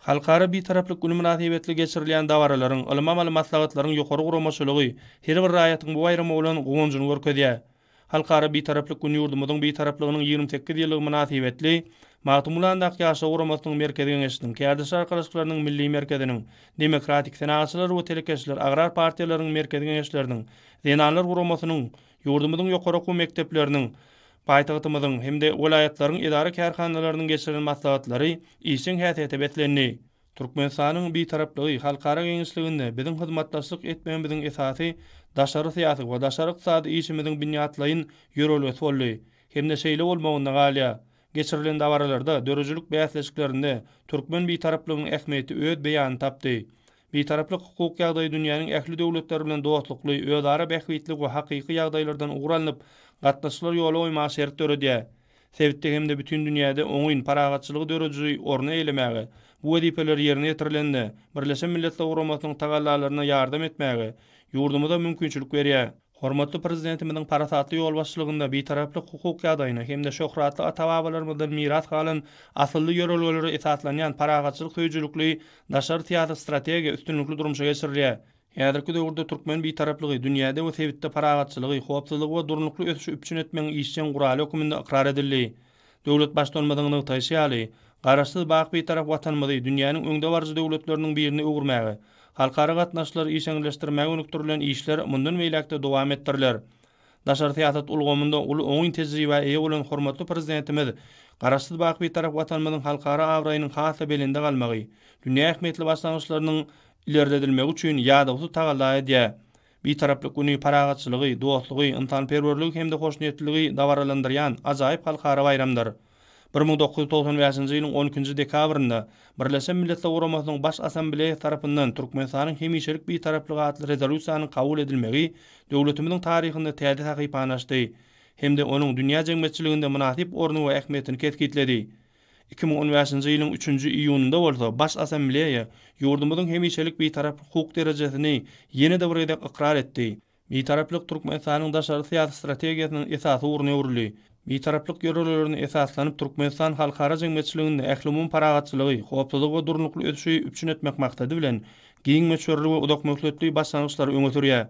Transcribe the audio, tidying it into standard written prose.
Halkara bir taraplyk günü münasibetli geçirilýän dawaralaryň, ylma maglumatlaryň ýokary guramaçylygy her bir raýatyň bu bayrama bolan goňjyny görkezýär. Halkara bir taraplyk gün ýurdumyzyň bir taraplygynyň 28 ýyllygy münasibetli Magtumulandaky ýaşa guramasynyň merkezi geňeşliginiň, Kärdiş arkadaşlarynyň milli merkeziniň, demokratik senaatçylar we telekeşler, agrar partiýalaryň merkezi geňeşleriniň, zenanlar guramasynyň, ýurdumyzyň ýokary okuw mekdepleriniň, paýtagtymyzyň hemde welaýatlaryň idara kärhanalarynyň geçirilen maslahatlary işin häsiýete betlenni. Türkmenistanyň bir taraplygy halkara geňeşliginde biziň hyzmatdaşlyk etmegimiziň esasy daşary syýasy we daşary ykdysady işimiziň bünyatlaryň ýörelmesi boldy. Hemde şeýle bolmagyna galýa. Geçirilen dawaralarda dörejülük bäsleşiklerinde türkmen bir taraplygynyň ähmiýeti öz beýany tapdy. Bir taraplyk hukuk ýagdaýy dünýäniň ähli döwletleri bilen dostlukly, özara bähwitlik we hakyky ýagdaýlardan ugralanyp gatnaşyklary ýoly oýma şert döredýär. Sebitde hemde bütün dünýäde oňyn paragatçylygy dörejüji orna eylemäge, bu wezipeler ýerine ýetirilende Birleşen Milletler Guramasynyň tagallalaryna ýardam etmäge ýurdumyza mümkinçilik berýär. Hormatly prezidentimiziň parasatly ýol başçylygynda bir taraplyk hukuk ýagdaýyna hemde şöhratly ata-babalarymyzdan miras galan asylly ýörelgeleri esaslanýan paragatçylyk höýjülükli daşary syýasat strategiýa üstünlükli durmuşa geçirilýär. Häzirki döwürde türkmen bir taraplygy dünýäde we sebitde paragatçylygy, howpsuzlygy we durnukly ösüşi üpçün etmegiň işçiň guraly höküminde ikrar edildi. Döwlet başlanmadygyny taýşýaly, garaşsyz bak bir tarap watanmady dünýäniň öňde barjy döwletleriniň birini öwürmäge, halkara gatnaşyklary işeňleşdirmäge önüktirilen işler mundan beýlekde dowam ettiriler. Daşary syýasat ulgamynda oňyn tejribe eýe bolan hormatly prezidentimiz garaşsyz bak bir tarap watanmadyň halkara awraýynyň hasy belinde galmagy, dünýä ähmiýetli başlangyçlarynyň ileridilmegi üçin ýadagy tagalla edýär. Bir taraplyk güni paragatçylygy, dostlugy, yntanperwerligi hemde hoşniýetligi dawaralandyrýan ajaýyp halkara bayramdyr. 1995-nji ýylyň 12-nji dekabrynda Birleşen Milletler Guramasynyň baş assambleýasy tarapyndan Türkmenistanyň hemişelik bir taraplygy atly rezolýusiýanyň kabul edilmegi döwletimiziň taryhynda täze sahypanaşdy hemde onuň dünýä jemgyýetçiliginde münasip orny we ähmiýetini kesgitledi. 2015-nji ýylyň 3-nji iýunynda bolsa baş assambleýa ýurdumyzyň hemişelik bir taraplyk hukuk derejesini ýene-de bir ýerde ikrar etdi. Bir taraplyk Türkmenistanyň daşary syýasat strategiýasynyň esasy urny öwrüli. Bir taraplyk ýörelgelerini esaslanyp Türkmenistan halkara jemgyýetçiliginde ähli paragatçylygy, howpsuzlyk we durnukly ösüşi üpçün etmek maksady bilen giň meşhurlygy we udak möhletli başlangyçlary öňe sürýär.